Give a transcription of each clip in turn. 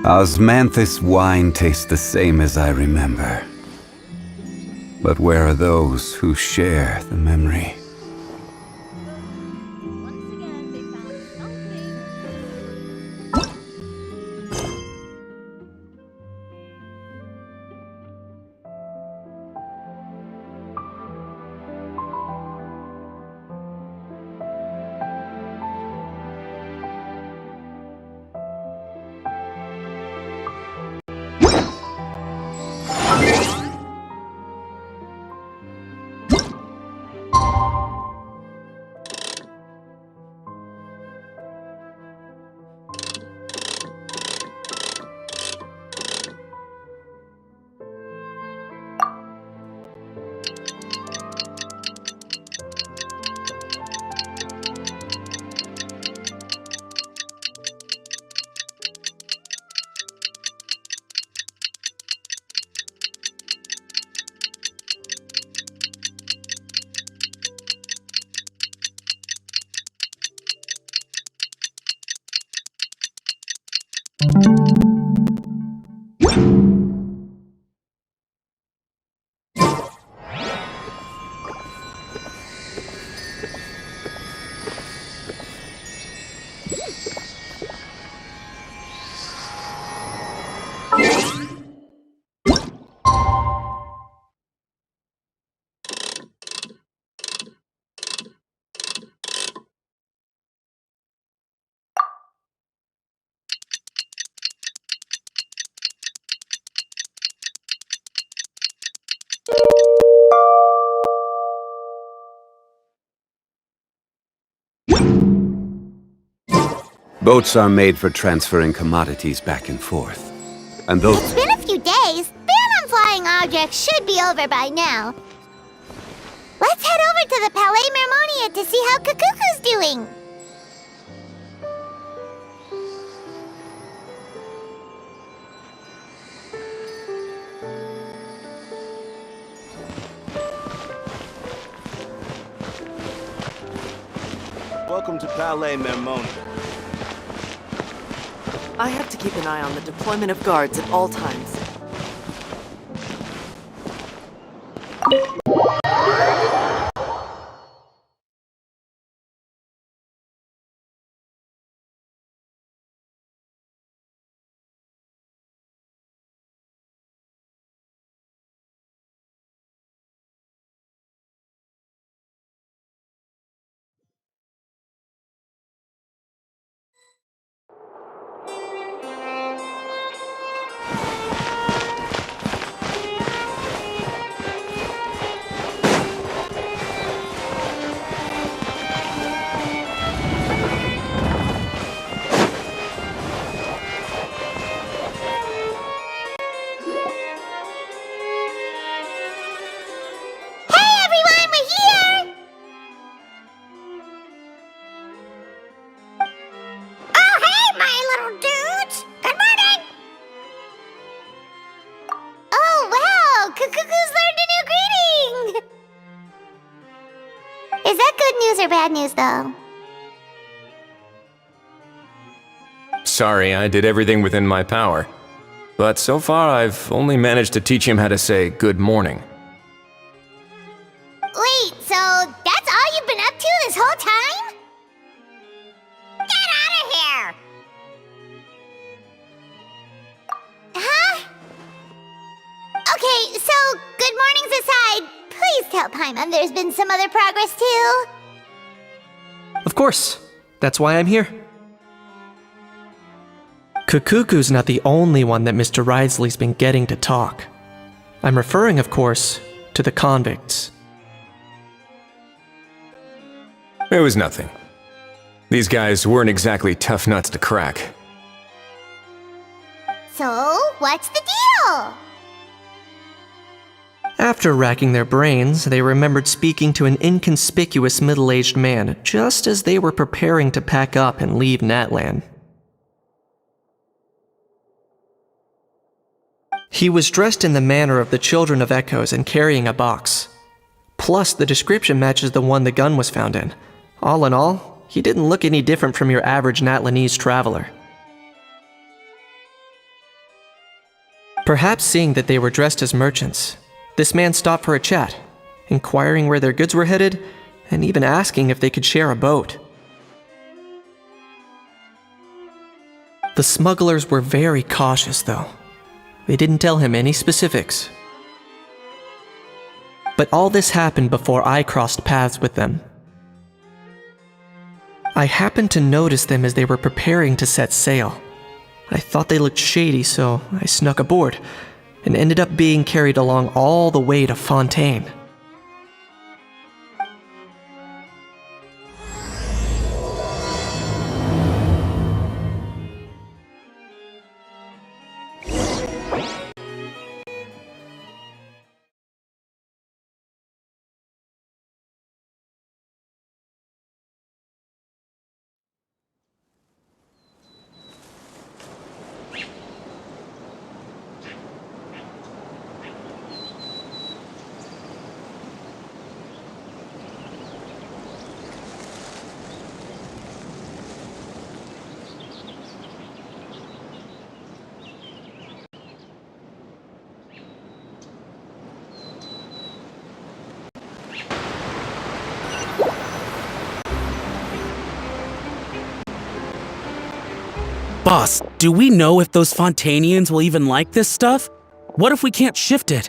Osmanthus wine tastes the same as I remember. But where are those who share the memory? Once again, they found something. Boats are made for transferring commodities back and forth. And those... It's been a few days. Ban on flying objects should be over by now. Let's head over to the Palais Mermonia to see how Kukuku's doing. Welcome to Palais Mermonia. I have to keep an eye on the deployment of guards at all times. Is that good news or bad news, though? Sorry, I did everything within my power. But so far, I've only managed to teach him how to say good morning. Wait, so that's all you've been up to this whole time? Get out of here! Huh? Okay, so good mornings aside, please tell Paimon there's been some other progress too. Of course. That's why I'm here. Kukuku's not the only one that Mr. Risley's been getting to talk. I'm referring, of course, to the convicts. It was nothing. These guys weren't exactly tough nuts to crack. So, what's the deal? After racking their brains, they remembered speaking to an inconspicuous middle-aged man just as they were preparing to pack up and leave Natlan. He was dressed in the manner of the Children of Echoes and carrying a box. Plus, the description matches the one the gun was found in. All in all, he didn't look any different from your average Natlanese traveler. Perhaps seeing that they were dressed as merchants, this man stopped for a chat, inquiring where their goods were headed, and even asking if they could share a boat. The smugglers were very cautious, though. They didn't tell him any specifics. But all this happened before I crossed paths with them. I happened to notice them as they were preparing to set sail. I thought they looked shady, so I snuck aboard, and ended up being carried along all the way to Fontaine. Boss, do we know if those Fontainians will even like this stuff? What if we can't shift it?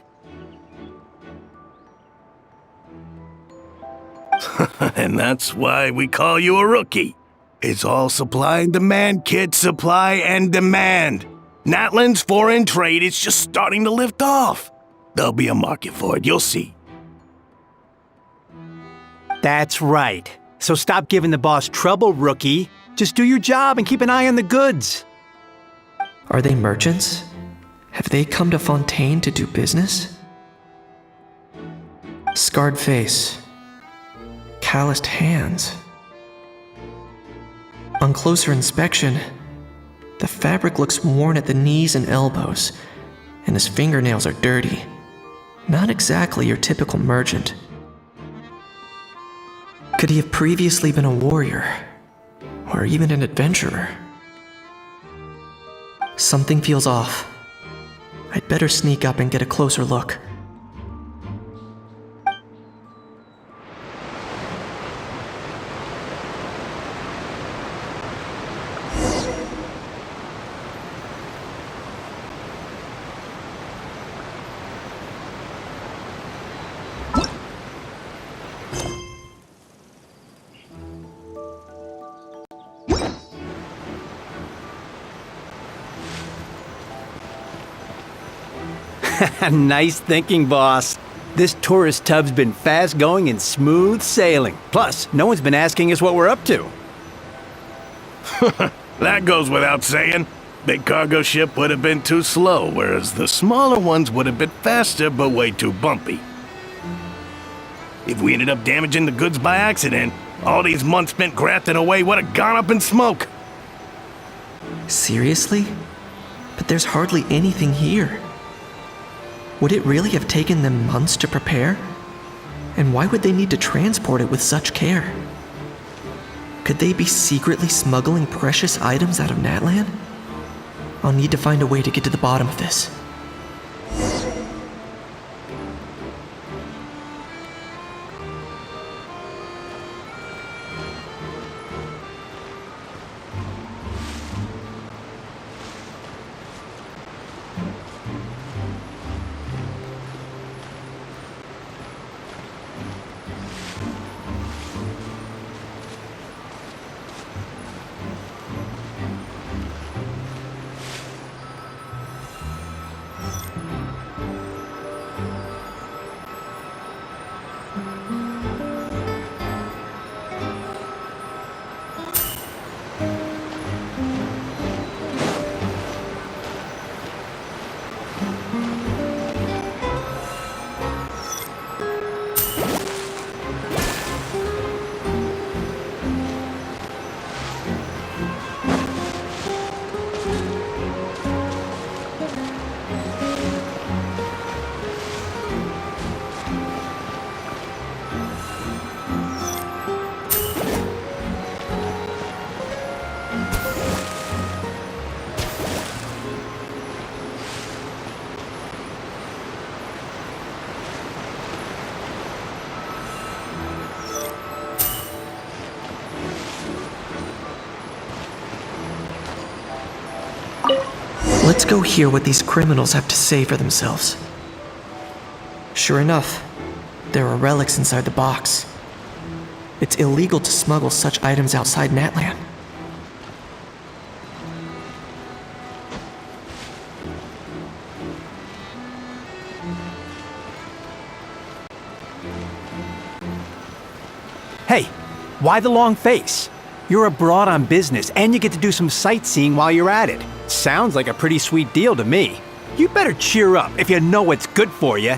And that's why we call you a rookie. It's all supply and demand, kid. Supply and demand. Natlan's foreign trade is just starting to lift off. There'll be a market for it, you'll see. That's right. So stop giving the boss trouble, rookie. Just do your job and keep an eye on the goods. Are they merchants? Have they come to Fontaine to do business? Scarred face. Calloused hands. On closer inspection, the fabric looks worn at the knees and elbows, and his fingernails are dirty. Not exactly your typical merchant. Could he have previously been a warrior? Or even an adventurer? Something feels off. I'd better sneak up and get a closer look. Nice thinking, boss. This tourist tub's been fast going and smooth sailing. Plus, no one's been asking us what we're up to. That goes without saying. Big cargo ship would have been too slow, whereas the smaller ones would have been faster but way too bumpy. If we ended up damaging the goods by accident, all these months spent grafting away would have gone up in smoke. Seriously? But there's hardly anything here. Would it really have taken them months to prepare? And why would they need to transport it with such care? Could they be secretly smuggling precious items out of Natlan? I'll need to find a way to get to the bottom of this. Let's go hear what these criminals have to say for themselves. Sure enough, there are relics inside the box. It's illegal to smuggle such items outside Natlan. Hey, why the long face? You're abroad on business, and you get to do some sightseeing while you're at it. Sounds like a pretty sweet deal to me. You better cheer up if you know what's good for you.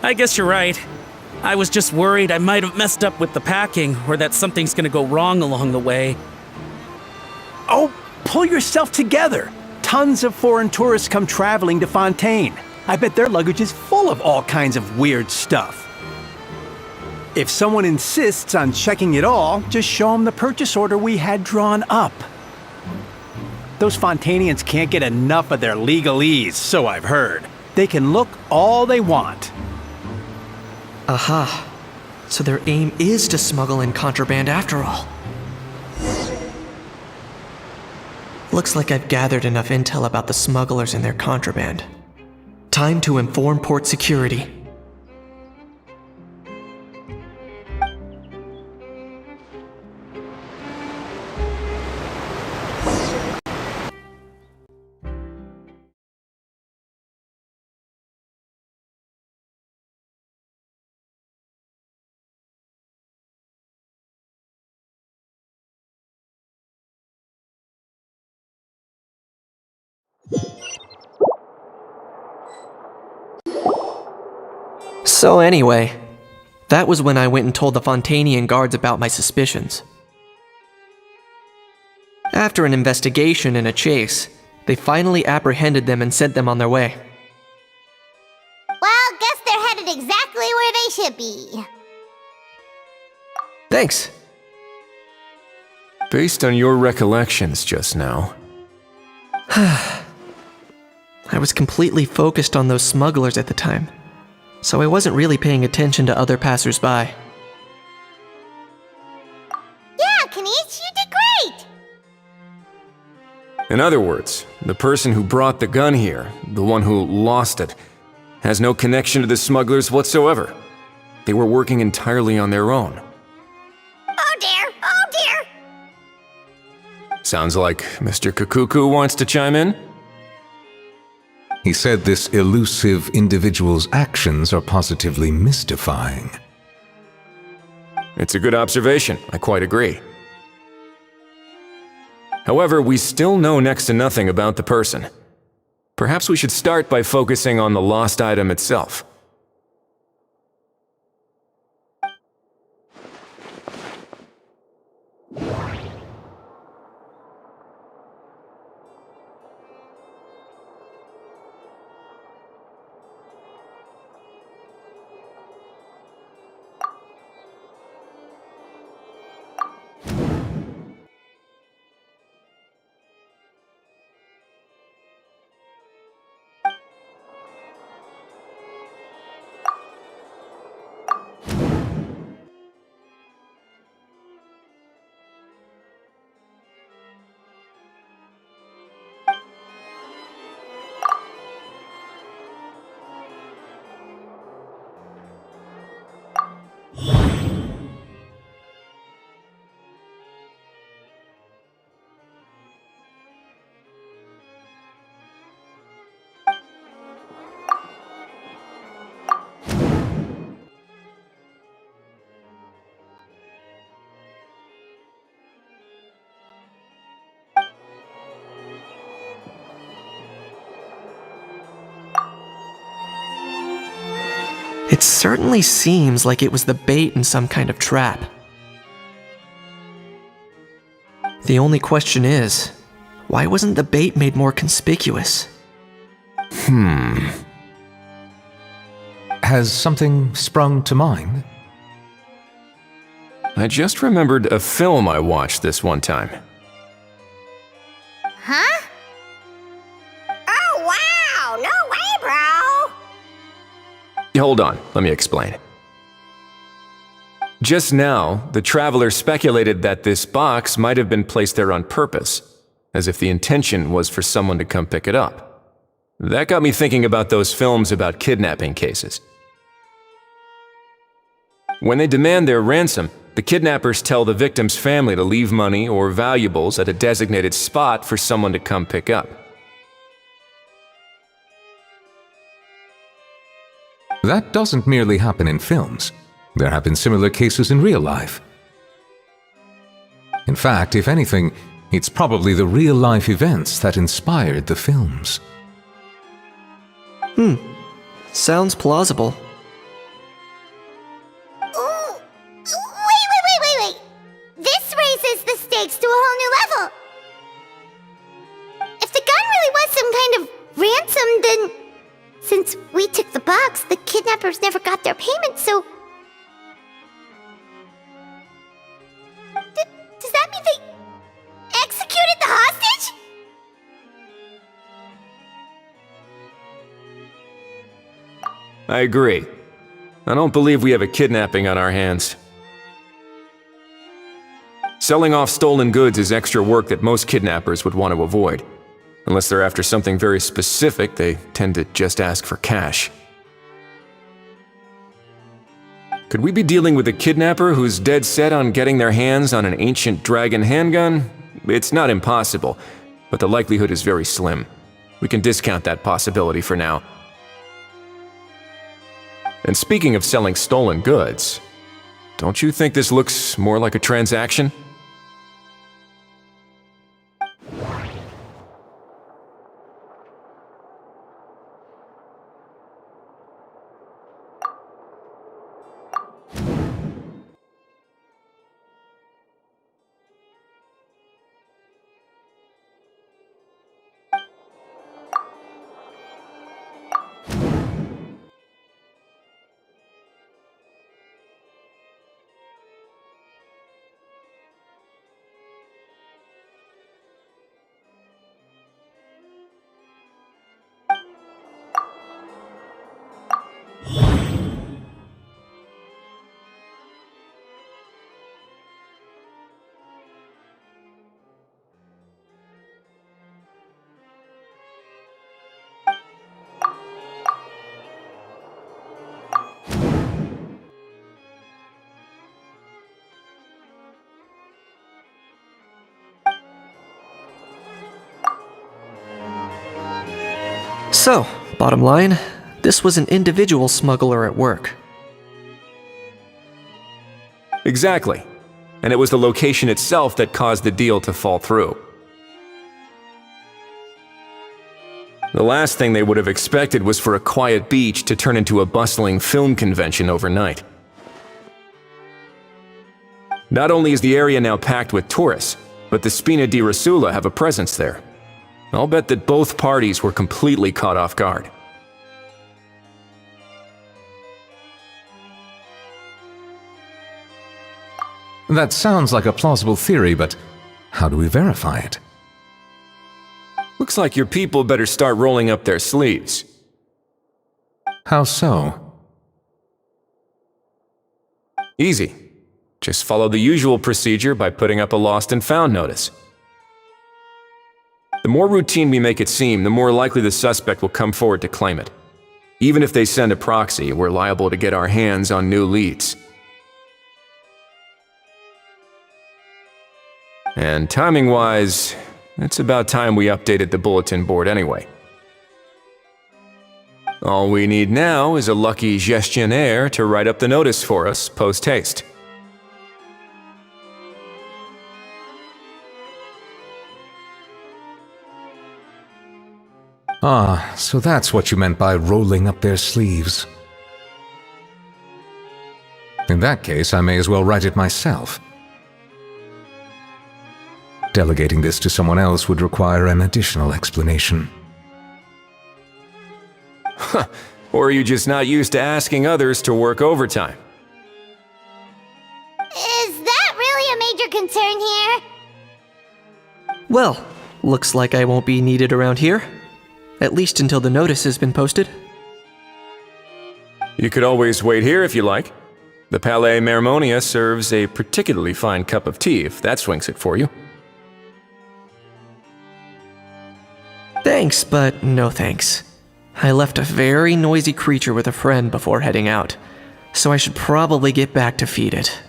I guess you're right. I was just worried I might have messed up with the packing, or that something's gonna go wrong along the way. Oh, pull yourself together. Tons of foreign tourists come traveling to Fontaine. I bet their luggage is full of all kinds of weird stuff. If someone insists on checking it all, just show them the purchase order we had drawn up. Those Fontainians can't get enough of their legalese, so I've heard. They can look all they want. Aha. So their aim is to smuggle in contraband after all. Looks like I've gathered enough intel about the smugglers and their contraband. Time to inform port security. So anyway, that was when I went and told the Fontainian guards about my suspicions. After an investigation and a chase, they finally apprehended them and sent them on their way. Well, guess they're headed exactly where they should be. Thanks. Based on your recollections just now, I was completely focused on those smugglers at the time, so I wasn't really paying attention to other passersby. Yeah, Kanish, you did great! in other words, the person who brought the gun here, the one who lost it, has no connection to the smugglers whatsoever. They were working entirely on their own. Oh dear, oh dear! Sounds like Mr. Kakuku wants to chime in? He said this elusive individual's actions are positively mystifying. It's a good observation, I quite agree. However, we still know next to nothing about the person. Perhaps we should start by focusing on the lost item itself. It certainly seems like it was the bait in some kind of trap. The only question is, why wasn't the bait made more conspicuous? Has something sprung to mind? I just remembered a film I watched this one time. Huh? Oh wow, no way, bro! Hold on, let me explain. Just now, the traveler speculated that this box might have been placed there on purpose. as if the intention was for someone to come pick it up. That got me thinking about those films about kidnapping cases. When they demand their ransom, the kidnappers tell the victim's family to leave money or valuables at a designated spot for someone to come pick up. That doesn't merely happen in films. There have been similar cases in real life. In fact, if anything, it's probably the real-life events that inspired the films. Sounds plausible. Ooh, wait. This raises the stakes to a whole new level. If the gun really was some kind of ransom, then since we took the box, the kidnappers never got their payment, so... Does that mean they executed the hostage? I agree. I don't believe we have a kidnapping on our hands. Selling off stolen goods is extra work that most kidnappers would want to avoid. Unless they're after something very specific, they tend to just ask for cash. Could we be dealing with a kidnapper who's dead set on getting their hands on an ancient dragon handgun? It's not impossible, but the likelihood is very slim. We can discount that possibility for now. And speaking of selling stolen goods, don't you think this looks more like a transaction? So, bottom line, this was an individual smuggler at work. Exactly. And it was the location itself that caused the deal to fall through. The last thing they would have expected was for a quiet beach to turn into a bustling film convention overnight. Not only is the area now packed with tourists, but the Spina di Rosula have a presence there. I'll bet that both parties were completely caught off guard. That sounds like a plausible theory, but how do we verify it? Looks like your people better start rolling up their sleeves. How so? Easy. Just follow the usual procedure by putting up a lost and found notice. The more routine we make it seem, the more likely the suspect will come forward to claim it. Even if they send a proxy, we're liable to get our hands on new leads. And timing-wise, it's about time we updated the bulletin board anyway. All we need now is a lucky gestionnaire to write up the notice for us post-haste. Ah, so that's what you meant by rolling up their sleeves. In that case, I may as well write it myself. Delegating this to someone else would require an additional explanation. Or are you just not used to asking others to work overtime? Is that really a major concern here? Well, looks like I won't be needed around here. At least until the notice has been posted. You could always wait here if you like. The Palais Mermonia serves a particularly fine cup of tea if that swings it for you. Thanks, but no thanks. I left a very noisy creature with a friend before heading out, so I should probably get back to feed it.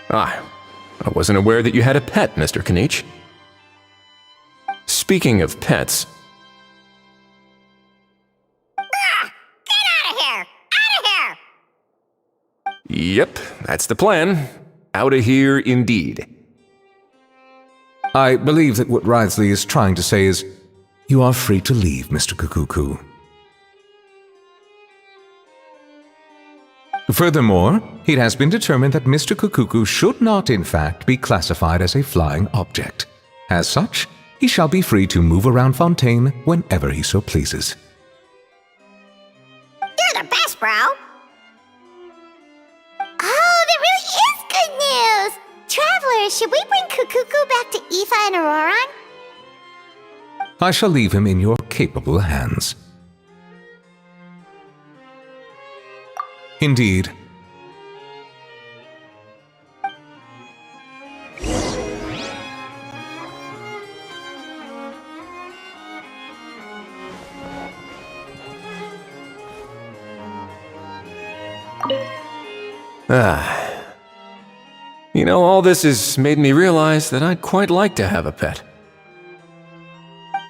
I wasn't aware that you had a pet, Mr. Kanich. Speaking of pets... Get out of here! Out of here! Yep, that's the plan. Outta here indeed. I believe that what Wriothesley is trying to say is, you are free to leave, Mr. Kukuku. Furthermore, it has been determined that Mr. Kukuku should not, in fact, be classified as a flying object. As such, he shall be free to move around Fontaine whenever he so pleases. You're the best, bro! Oh, that really is good news! Travelers, should we bring Kukuku back to Aoife and Auroran? I shall leave him in your capable hands. Indeed. You know, all this has made me realize that I'd quite like to have a pet.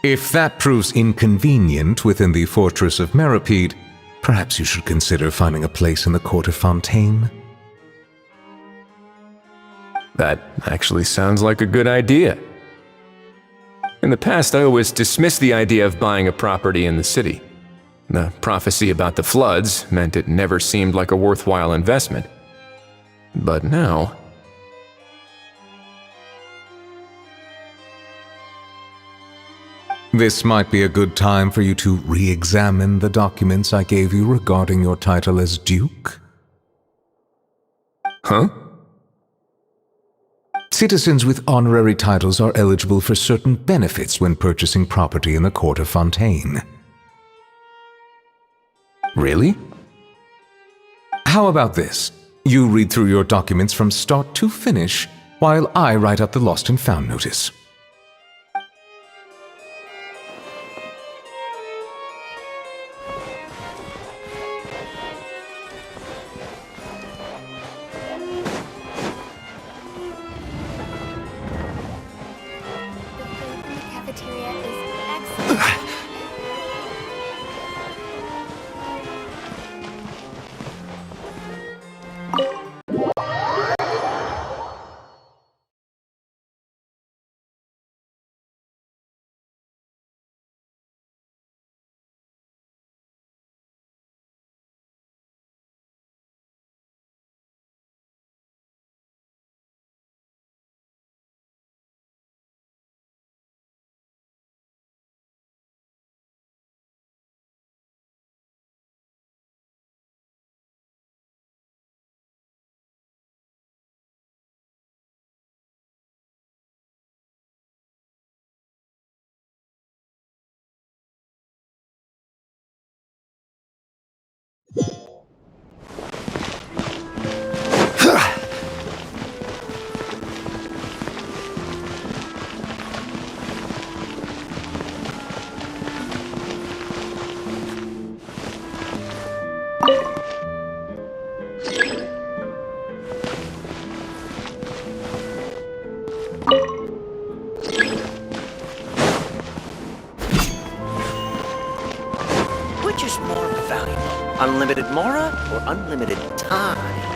If that proves inconvenient within the fortress of Meripede, perhaps you should consider finding a place in the court of Fontaine. That actually sounds like a good idea. In the past, I always dismissed the idea of buying a property in the city. The prophecy about the floods meant it never seemed like a worthwhile investment. But now... This might be a good time for you to re-examine the documents I gave you regarding your title as Duke. Huh? Citizens with honorary titles are eligible for certain benefits when purchasing property in the court of Fontaine. Really? How about this? You read through your documents from start to finish, while I write up the lost and found notice. Cafeteria is excellent. Which is more valuable, unlimited mora or unlimited time?